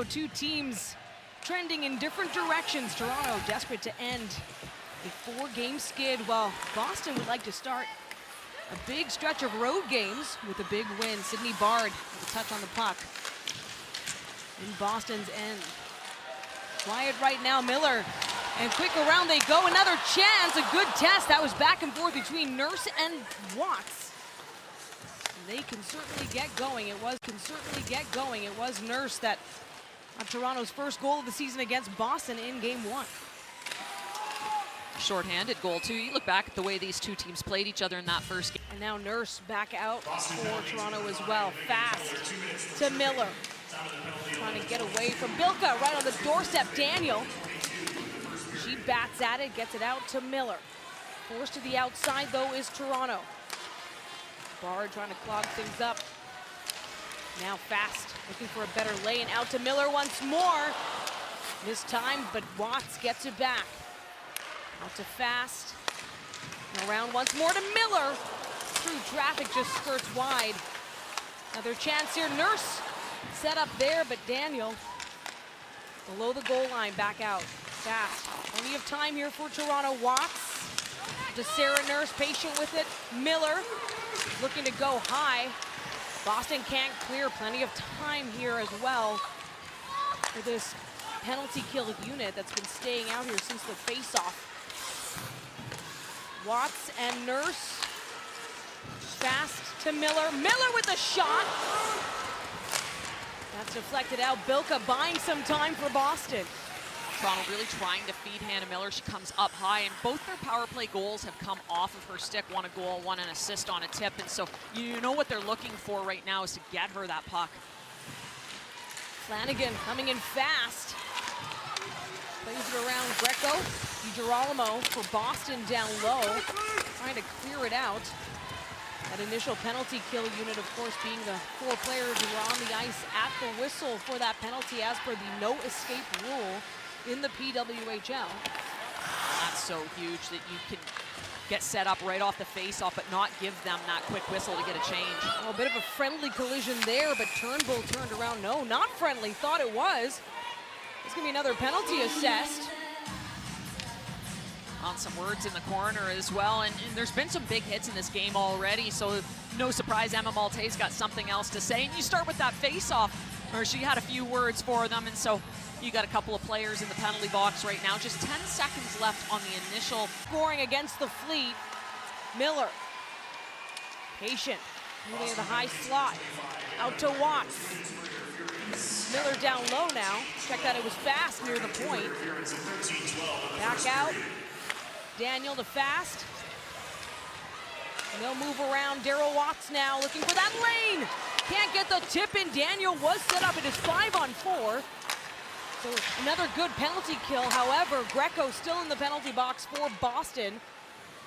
Toronto. Two teams trending in different directions. Toronto desperate to end a 4-game skid, while Boston would like to start a big stretch of road games with a big win. Sydney Bard with a touch on the puck in Boston's end. Quiet right now, Miller. And quick around they go. Another chance, a good test. That was back and forth between Nurse and Watts. And they can certainly get going. It was Nurse that got Toronto's first goal of the season against Boston in Game 1. Short-handed goal too. You look back at the way these two teams played each other in that first game. And now Nurse back out for Toronto as well. Fast to Miller. Trying to get away from Bilka, right on the doorstep. Daniel. She bats at it, gets it out to Miller. Forced to the outside though is Toronto. Bard trying to clog things up. Now Fast looking for a better lane. Out to Miller once more. This time, but Watts gets it back. Out to Fast. And around once more to Miller. Through traffic, just skirts wide. Another chance here. Nurse set up there, but Daniel below the goal line, back out. Fast. Plenty of time here for Toronto. Watts to Sarah Nurse, patient with it. Miller looking to go high. Boston can't clear. Plenty of time here as well for this penalty kill unit that's been staying out here since the face-off. Watts and Nurse. Fast to Miller. Miller with a shot. That's deflected out. Bilka buying some time for Boston. Toronto really trying to feed Hannah Miller. She comes up high, and both their power play goals have come off of her stick. One a goal, one an assist on a tip, and so you know what they're looking for right now is to get her that puck. Flanagan coming in fast. Plays it around Greco. DiGirolamo for Boston down low. Trying to clear it out. That initial penalty kill unit, of course, being the 4 players who were on the ice at the whistle for that penalty as per the no escape rule in the PWHL. That's so huge that you can get set up right off the face-off, but not give them that quick whistle to get a change. Well, a bit of a friendly collision there, but Turnbull turned around. No, not friendly. Thought it was. There's going to be another penalty assessed. On some words in the corner as well, and there's been some big hits in this game already, so no surprise Emma Maltese got something else to say. And you start with that face-off, or she had a few words for them, and so you got a couple of players in the penalty box right now. Just 10 seconds left on the initial. Scoring against the Fleet. Miller. Patient. Moving to the high slot. Out to Watts. Miller down low now. Check that it was Fast near the point. Back out. Daniel to Fast. And they'll move around. Daryl Watts now looking for that lane. Can't get the tip in. Daniel was set up. It is 5-on-4. So another good penalty kill. However, Greco still in the penalty box for Boston.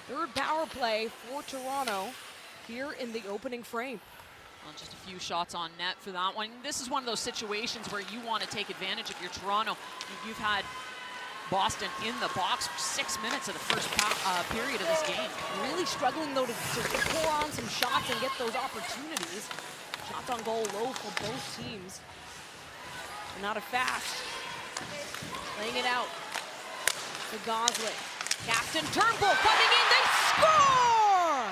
Third power play for Toronto here in the opening frame. Well, just a few shots on net for that one. This is one of those situations where you want to take advantage of your Toronto. You've had Boston in the box for 6 minutes of the first period of this game. Really struggling though to pull on some shots and get those opportunities. Shots on goal low for both teams. And not a Fast. Laying it out to Gosling. Captain Turnbull coming in, they score!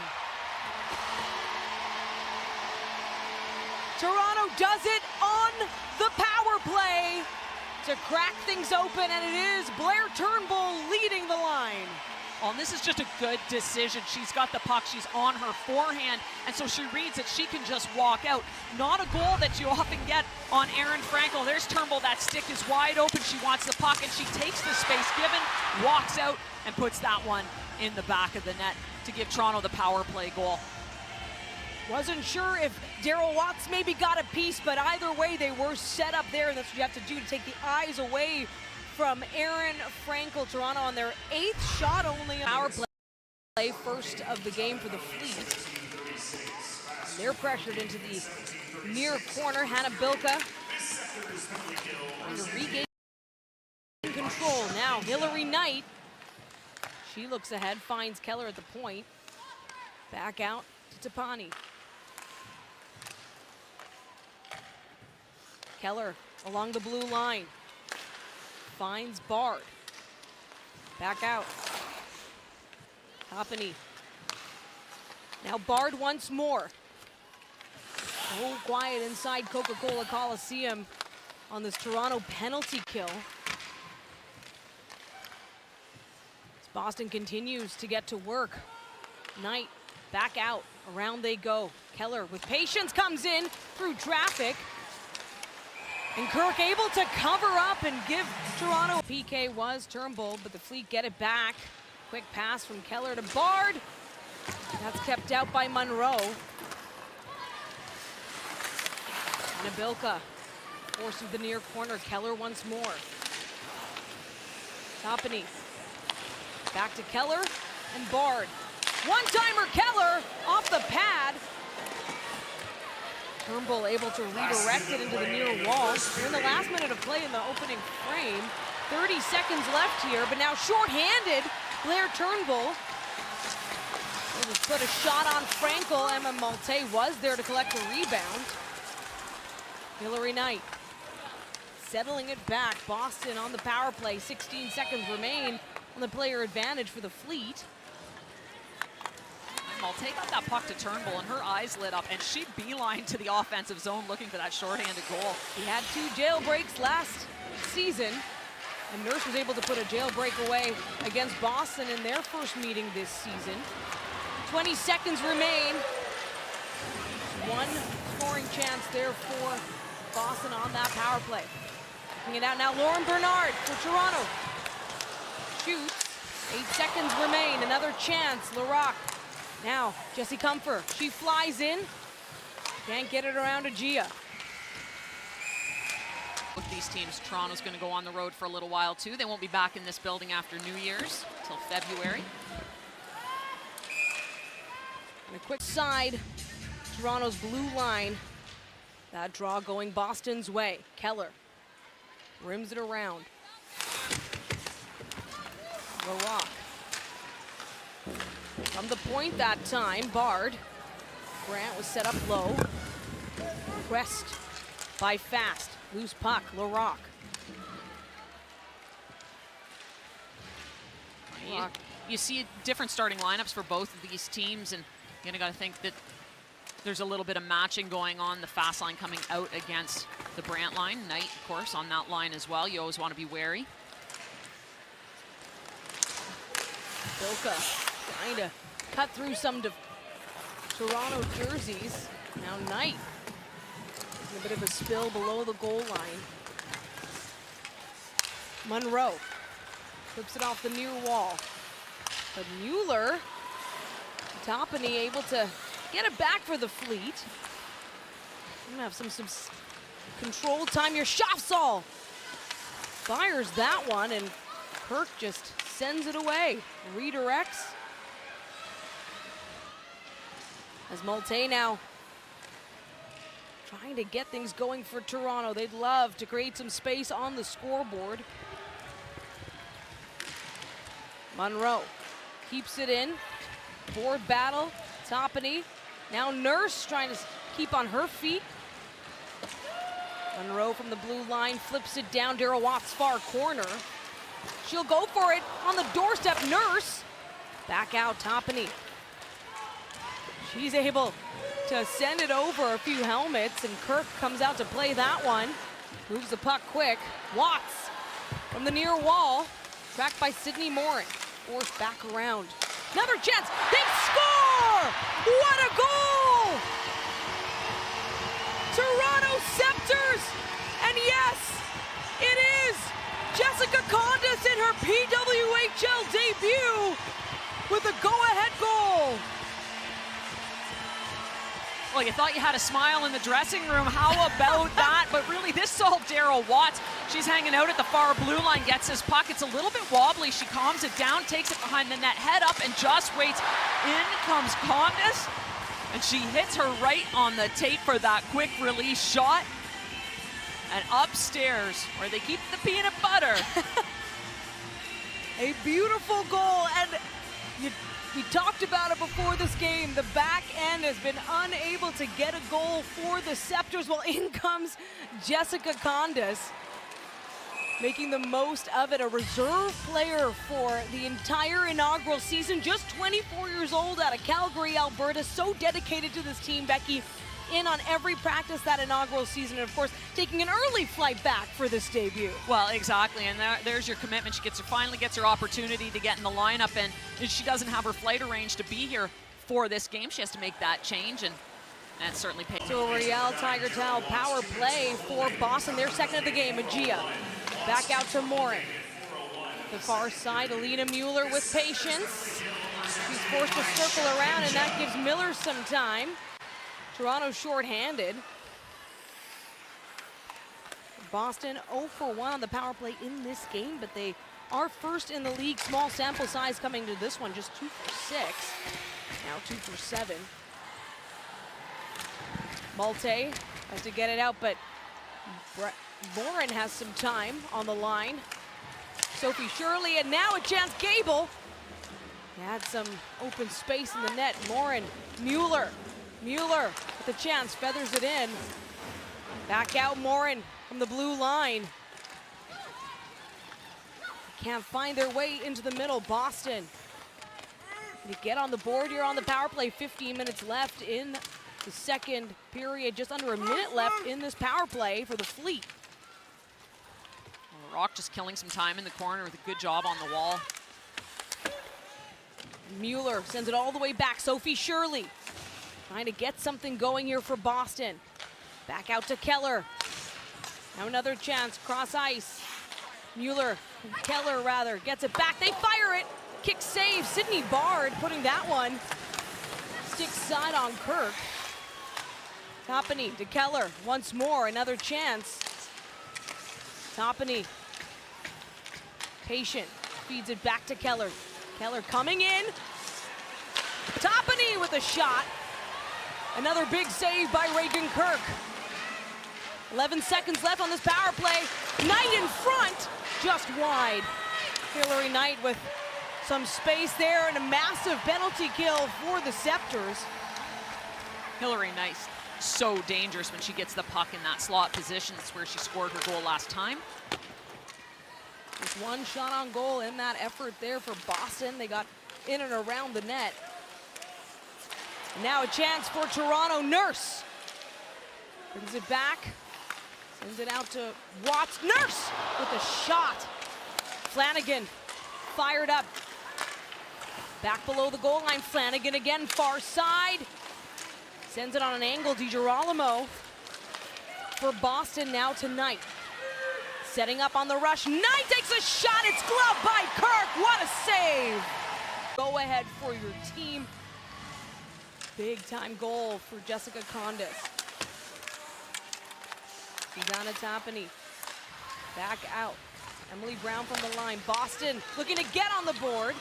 Toronto does it on the power play to crack things open, and it is Blair Turnbull leading the line. Oh, and this is just a good decision. She's got the puck, she's on her forehand, and so she reads it, she can just walk out. Not a goal that you often get on Erin Frankel. There's Turnbull, that stick is wide open, she wants the puck, and she takes the space given, walks out, and puts that one in the back of the net to give Toronto the power play goal. Wasn't sure if Daryl Watts maybe got a piece, but either way, they were set up there, and that's what you have to do to take the eyes away from Erin Frankel. Toronto on their 8th shot only. Power play, first of the game for the Fleet. They're pressured into the near corner. Hannah Bilka trying to regain control. Now Hillary Knight, she looks ahead, finds Keller at the point. Back out to Tapani. Keller along the blue line. Finds Bard. Back out. Toppany. Now Bard once more. So quiet inside Coca-Cola Coliseum on this Toronto penalty kill. As Boston continues to get to work. Knight back out. Around they go. Keller with patience comes in through traffic. And Kirk able to cover up and give Toronto. PK was Turnbull, but the Fleet get it back. Quick pass from Keller to Bard. That's kept out by Monroe. Nabilka forces the near corner. Keller once more. Toppany. Back to Keller and Bard. One-timer Keller off the pad. Turnbull able to redirect it into the near wall. We're in the last minute of play in the opening frame. 30 seconds left here, but now short-handed. Blair Turnbull. Able to put a shot on Frankel. Emma Malte was there to collect the rebound. Hillary Knight settling it back. Boston on the power play. 16 seconds remain on the player advantage for the Fleet. Malte got that puck to Turnbull and her eyes lit up and she beelined to the offensive zone looking for that shorthanded goal. He had 2 jailbreaks last season, and Nurse was able to put a jailbreak away against Boston in their first meeting this season. 20 seconds remain. One scoring chance there for Boston on that power play. Taking it out now, Lauren Bernard for Toronto. Shoots. 8 seconds remain. Another chance. Larocque. Now, Jessie Comfer. She flies in. Can't get it around to Gia. With these teams, Toronto's going to go on the road for a little while too. They won't be back in this building after New Year's until February. And a quick side, Toronto's blue line. That draw going Boston's way. Keller rims it around. Larocque. From the point that time, Bard. Grant was set up low. Pressed by Fast. Loose puck, Larocque. You see different starting lineups for both of these teams, and you're gonna gotta think that there's a little bit of matching going on. The Fast line coming out against the Brant line. Knight, of course, on that line as well. You always want to be wary. Bilka trying to cut through some Toronto jerseys. Now Knight. A bit of a spill below the goal line. Monroe flips it off the near wall. But Mueller, Toppany able to get it back for the Fleet. Gonna have some control time here. Schaffsall fires that one, and Kirk just sends it away. Redirects. As Malte now trying to get things going for Toronto. They'd love to create some space on the scoreboard. Monroe keeps it in. Board battle. Toppany. Now Nurse trying to keep on her feet. Monroe from the blue line flips it down. Darryl Watts far corner. She'll go for it on the doorstep. Nurse. Back out Toppany. She's able to send it over a few helmets, and Kirk comes out to play that one. Moves the puck quick. Watts from the near wall. Tracked by Sydney Morin. Forced back around. Another chance. They score! What a goal! Toronto Sceptres! And yes, it is Jessica Condas in her PWHL debut with a go-ahead goal. Well, you thought you had a smile in the dressing room. How about that? But really, this is all Darryl Watts. She's hanging out at the far blue line, gets his puck. It's a little bit wobbly. She calms it down, takes it behind the net, head up, and just waits. In comes Condas, and she hits her right on the tape for that quick release shot. And upstairs, where they keep the peanut butter. A beautiful goal, and We talked about it before this game. The back end has been unable to get a goal for the Sceptres. Well, in comes Jessica Condas, making the most of it. A reserve player for the entire inaugural season. Just 24 years old out of Calgary, Alberta. So dedicated to this team, Becky. In on every practice that inaugural season, and of course taking an early flight back for this debut. Well, exactly, and there's your commitment. She finally gets her opportunity to get in the lineup, and she doesn't have her flight arranged to be here for this game. She has to make that change, and that certainly pays. So Real Tiger Towel power play for Boston. Their second of the game. Agia back out to Morin. The far side, Alina Mueller with patience. She's forced to circle around, and that gives Miller some time. Toronto short-handed. Boston 0 for 1 on the power play in this game, but they are first in the league. Small sample size coming to this one, just 2 for 6. Now 2 for 7. Malte has to get it out, but Morin has some time on the line. Sophie Shirley, and now a chance, Gable. Had some open space in the net. Morin, Mueller with the chance, feathers it in. Back out Morin from the blue line. Can't find their way into the middle. Boston. They get on the board here on the power play. 15 minutes left in the second period. Just under a minute left in this power play for the Fleet. Rock just killing some time in the corner with a good job on the wall. Mueller sends it all the way back. Sophie Shirley trying to get something going here for Boston. Back out to Keller. Now another chance, cross ice. Keller rather, gets it back. They fire it. Kick save. Sydney Bard putting that one stick side on Kirk. Toppany to Keller once more. Another chance. Toppany. Patient. Feeds it back to Keller. Keller coming in. Toppany with a shot. Another big save by Reagan Kirk. 11 seconds left on this power play. Knight in front, just wide. Hillary Knight with some space there and a massive penalty kill for the Sceptres. Hillary Knight, so dangerous when she gets the puck in that slot position. It's where she scored her goal last time. Just one shot on goal in that effort there for Boston. They got in and around the net. Now a chance for Toronto. Nurse brings it back, sends it out to Watts. Nurse with a shot. Flanagan fired up. Back below the goal line. Flanagan again, far side. Sends it on an angle. DiGirolamo for Boston now to Knight. Setting up on the rush. Knight takes a shot. It's gloved by Kirk. What a save. Go ahead for your team. Big time goal for Jessica Condas. Susanna Toppany back out. Emily Brown from the line. Boston looking to get on the board.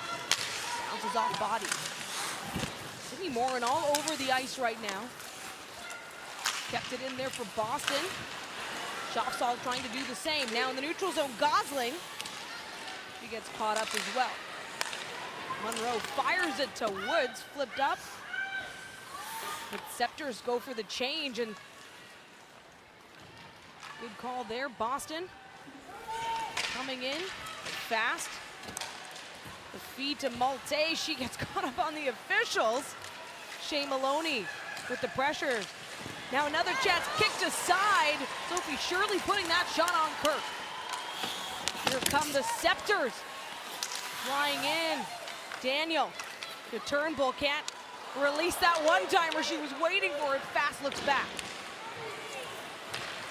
Bounces off body. Sydney Morin all over the ice right now. Kept it in there for Boston. Shopsall trying to do the same. Now in the neutral zone, Gosling. She gets caught up as well. Monroe fires it to Woods, flipped up. But Sceptres go for the change, and good call there. Boston coming in fast. The feed to Malte. She gets caught up on the officials. Shea Maloney with the pressure. Now another chance, kicked aside. Sophie Shirley putting that shot on Kirk. Here come the Sceptres. Flying in. Daniel, the Turnbull can't release that one-timer. She was waiting for it. Fast looks back.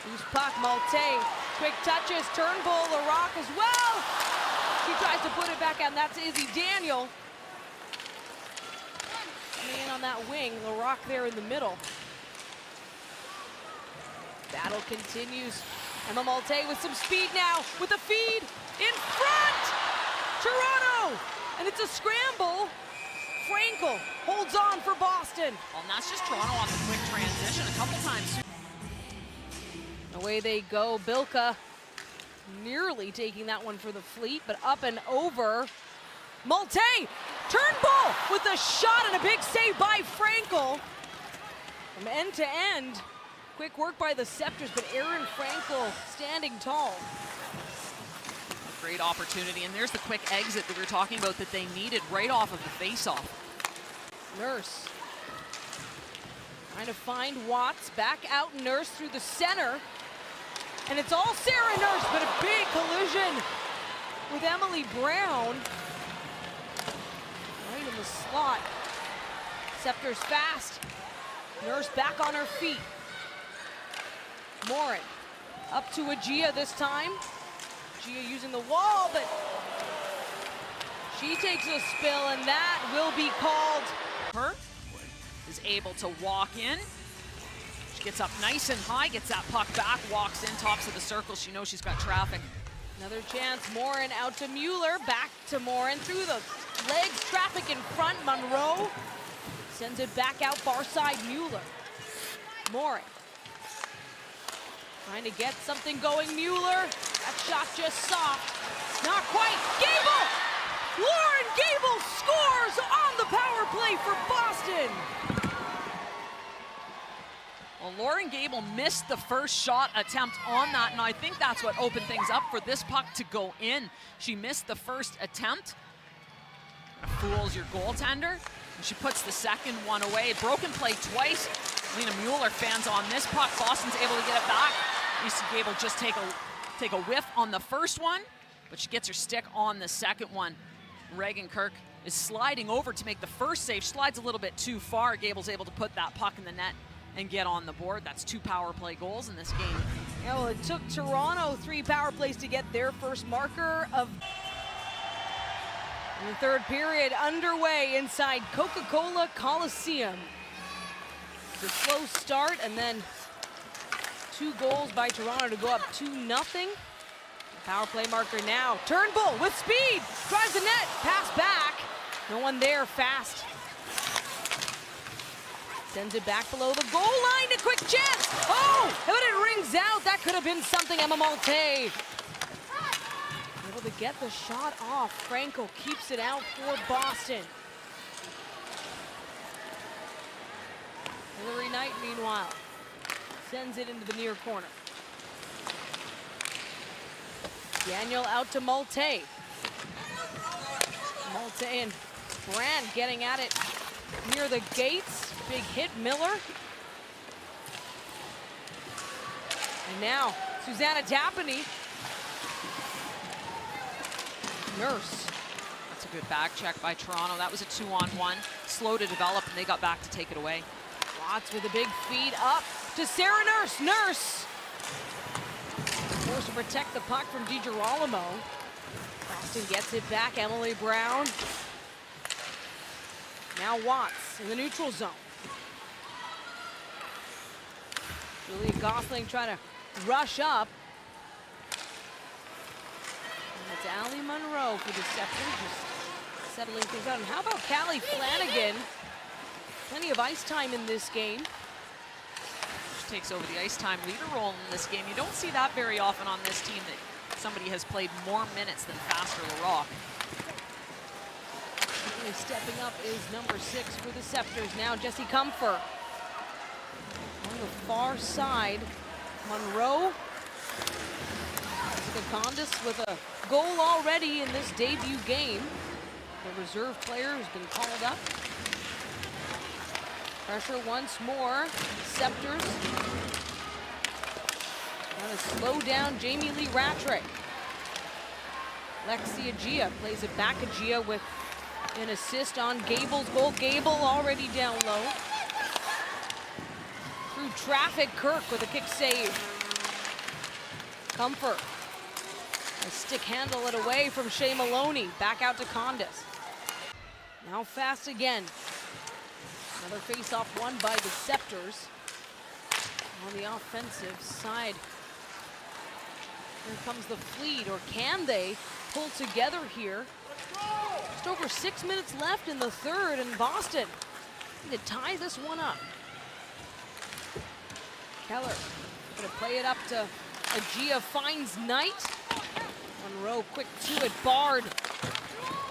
Loose puck, Malte. Quick touches, Turnbull, LaRocque as well. She tries to put it back out, and that's Izzy Daniel. Man on that wing, LaRocque there in the middle. Battle continues. Emma Malte with some speed now, with a feed in front. Toronto, and it's a scramble. Frankel holds on for Boston. Well, and that's just Toronto on the quick transition a couple times. Away they go. Bilka nearly taking that one for the Fleet, but up and over. Malte Turnbull with a shot and a big save by Frankel. From end to end. Quick work by the Sceptres, but Erin Frankel standing tall. Great opportunity, and there's the quick exit that we were talking about that they needed right off of the face-off. Nurse trying to find Watts. Back out Nurse through the center. And it's all Sarah Nurse, but a big collision with Emily Brown. Right in the slot. Sceptres fast. Nurse back on her feet. Morin up to Agia this time. Agia using the wall, but she takes a spill, and that will be called. Her is able to walk in. She gets up nice and high, gets that puck back, walks in, tops of the circle. She knows she's got traffic. Another chance, Morin out to Mueller, back to Morin, through the legs, traffic in front, Monroe sends it back out far side, Mueller. Morin trying to get something going, Mueller. That shot just soft, not quite. Gable! Lauren Gable scores on the power play for Boston. Well, Lauren Gable missed the first shot attempt on that, and I think that's what opened things up for this puck to go in. She missed the first attempt. Fools your goaltender, and she puts the second one away. Broken play twice. Lena Mueller fans on this puck. Boston's able to get it back. You see Gable just take a whiff on the first one, but she gets her stick on the second one. Reagan Kirk is sliding over to make the first save. Slides a little bit too far. Gable's able to put that puck in the net and get on the board. That's 2 power play goals in this game. Yeah, well, it took Toronto 3 power plays to get their first marker of the third period underway inside Coca-Cola Coliseum. It's a slow start, and then 2 goals by Toronto to go up 2-0. Power play marker now. Turnbull with speed, drives the net, pass back. No one there, fast. Sends it back below the goal line, a quick chance. Oh, but it rings out. That could have been something, Emma Malte. Able to get the shot off. Frankel keeps it out for Boston. Hillary Knight, meanwhile, sends it into the near corner. Daniel out to Malte. Malte and Brandt getting at it near the gates. Big hit, Miller. And now, Susanna Tapani. Nurse. That's a good back check by Toronto. That was a 2-on-1. Slow to develop, and they got back to take it away. Watts with a big feed up to Sarah Nurse. Nurse forced to protect the puck from DiGirolamo. Boston gets it back. Emily Brown. Now Watts in the neutral zone. Julia Gosling trying to rush up. And it's Allie Monroe for the Sceptres, just settling things out. And how about Callie Flanagan? Plenty of ice time in this game. She takes over the ice time leader role in this game. You don't see that very often on this team, that somebody has played more minutes than Faster LaRock. Really stepping up is number 6 for the Sceptres. Now Jessie Comfort. On the far side, Monroe. Jessica Condis with a goal already in this debut game. The reserve player who's been called up. Pressure once more. Sceptres. Trying to slow down Jamie Lee Rattray. Lexi Agia plays it back. Agia with an assist on Gable's goal. Gable already down low. Through traffic, Kirk with a kick save. Comfort. A stick handle it away from Shea Maloney. Back out to Condis. Now fast again. Another face-off won by the Sceptres. On the offensive side. Here comes the Fleet, or can they pull together here? Just over 6 minutes left in the third, and Boston need to tie this one up. Keller gonna play it up to Agia, finds Knight. Monroe quick to it, Bard.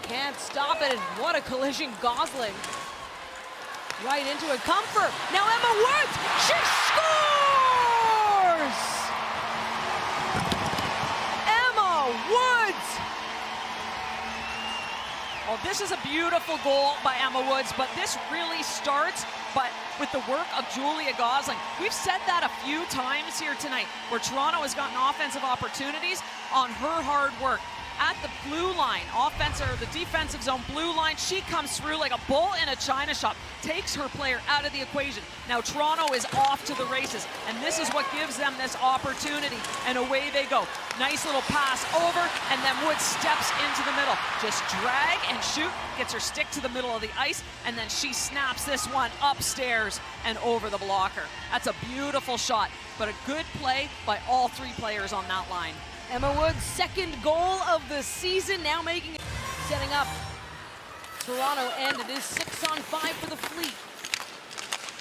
Can't stop it, and what a collision. Gosling right into it. Comfort. Now Emma Woods. She scores! Emma Woods. Well, this is a beautiful goal by Emma Woods, but this really starts with the work of Julia Gosling. We've said that a few times here tonight, where Toronto has gotten offensive opportunities on her hard work. At the blue line, the defensive zone blue line, she comes through like a bull in a china shop, takes her player out of the equation. Now Toronto is off to the races, and this is what gives them this opportunity, and away they go. Nice little pass over, and then Woods steps into the middle. Just drag and shoot, gets her stick to the middle of the ice, and then she snaps this one upstairs and over the blocker. That's a beautiful shot, but a good play by all three players on that line. Emma Woods' second goal of the season, now setting up Toronto end. It is 6-on-5 for the Fleet.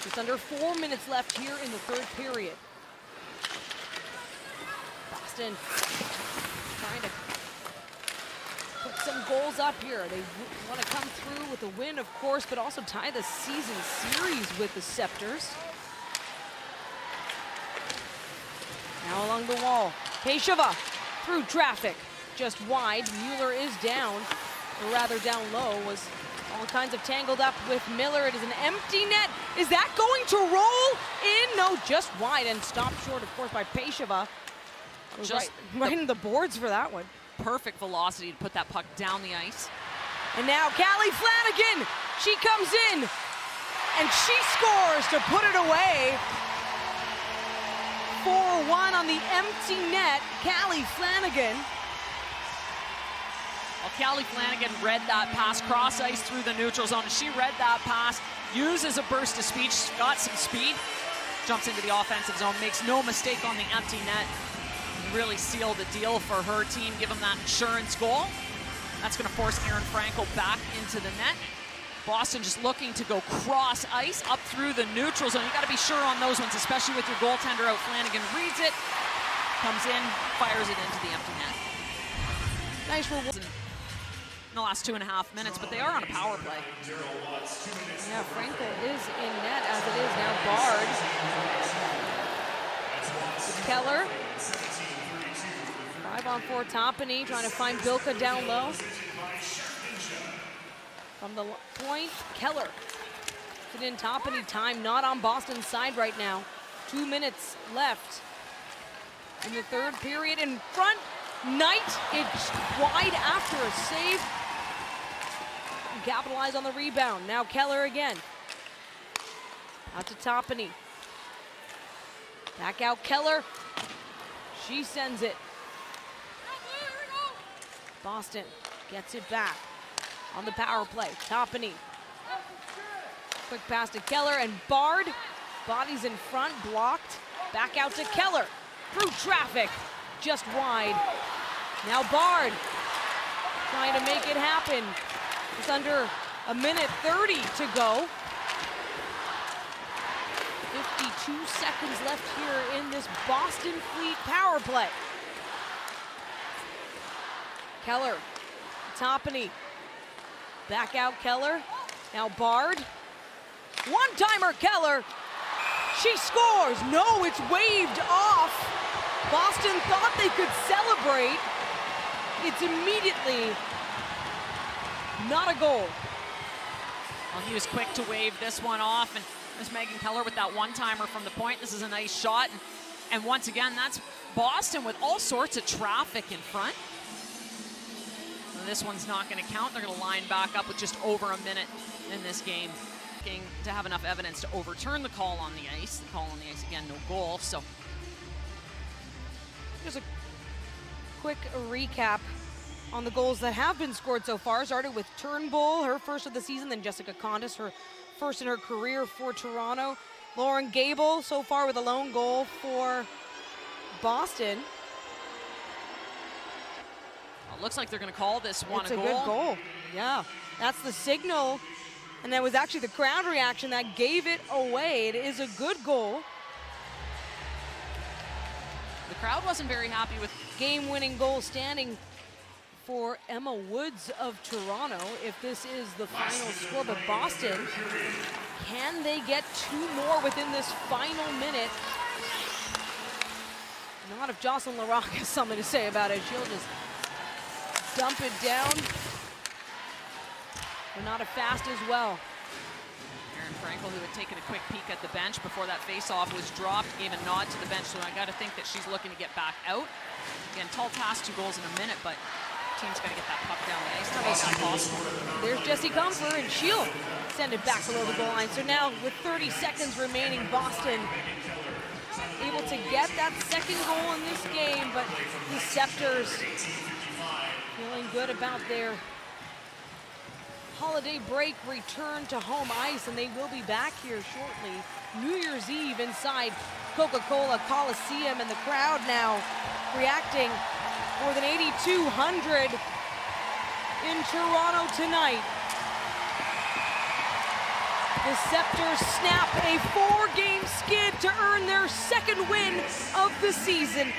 Just under 4 minutes left here in the third period. Boston trying to put some goals up here. They want to come through with a win, of course, but also tie the season series with the Sceptres. Now along the wall, Peshova through traffic, just wide. Mueller is down, or rather down low, was all kinds of tangled up with Miller. It is an empty net. Is that going to roll in? No, just wide and stopped short, of course, by Peshova. Right in the boards for that one. Perfect velocity to put that puck down the ice. And now Callie Flanagan, she comes in, and she scores to put it away. 4-1 on the empty net, Callie Flanagan. Well, Callie Flanagan read that pass, cross ice through the neutral zone. She read that pass, uses a burst of speed, she's got some speed, jumps into the offensive zone, makes no mistake on the empty net. Really sealed the deal for her team, give them that insurance goal. That's gonna force Erin Frankel back into the net. Boston just looking to go cross ice up through the neutral zone. You got to be sure on those ones, especially with your goaltender out. Flanagan reads it, comes in, fires it into the empty net. Nice reward in the last 2.5 minutes, but they are on a power play. Yeah, Frankel is in net as it is now. Bard. Keller. 5-on-4 Toppany trying to find Bilka down low. From the point, Keller. Put in Toppany, time not on Boston's side right now. 2 minutes left in the third period. In front, Knight, it's wide after a save. And capitalize on the rebound. Now Keller again. Out to Toppany. Back out Keller. She sends it. Boston gets it back. On the power play, Toppany. Quick pass to Keller, and Bard. Bodies in front, blocked. Back out to Keller. Through traffic, just wide. Now Bard trying to make it happen. It's under 1:30 to go. 52 seconds left here in this Boston Fleet power play. Keller, Toppany. Back out Keller. Now Bard. One-timer Keller. She scores. No, it's waved off. Boston thought they could celebrate. It's immediately not a goal. Well, he was quick to wave this one off, and there's Megan Keller with that one-timer from the point. This is a nice shot. And once again, that's Boston with all sorts of traffic in front. This one's not going to count. They're going to line back up with just over a minute in this game. To have enough evidence to overturn the call on the ice. The call on the ice, again, no goal. So just a quick recap on the goals that have been scored so far. Started with Turnbull, her first of the season, then Jessica Condis, her first in her career for Toronto. Lauren Gable so far with a lone goal for Boston. Looks like they're going to call this one a goal. It's a good goal. Yeah, that's the signal. And that was actually the crowd reaction that gave it away. It is a good goal. The crowd wasn't very happy with game-winning goal standing for Emma Woods of Toronto if this is the final score. But Boston, can they get 2 more within this final minute? Not if Jocelyn Larocque has something to say about it. She'll just dump it down. Renata Fast as well. Erin Frankel, who had taken a quick peek at the bench before that face-off was dropped, gave a nod to the bench, so I got to think that she's looking to get back out. Again, tall task, 2 goals in a minute, but team's got to get that puck down the ice to make that possible. There's Jessie Comfer, and she'll send it back below the goal line. So now, with 30 seconds remaining, Boston able to get that second goal in this game, but the Sceptres feeling good about their holiday break return to home ice, and they will be back here shortly. New Year's Eve inside Coca-Cola Coliseum, and the crowd now reacting. More than 8,200 in Toronto tonight. The Sceptres snap a 4-game skid to earn their second win of the season.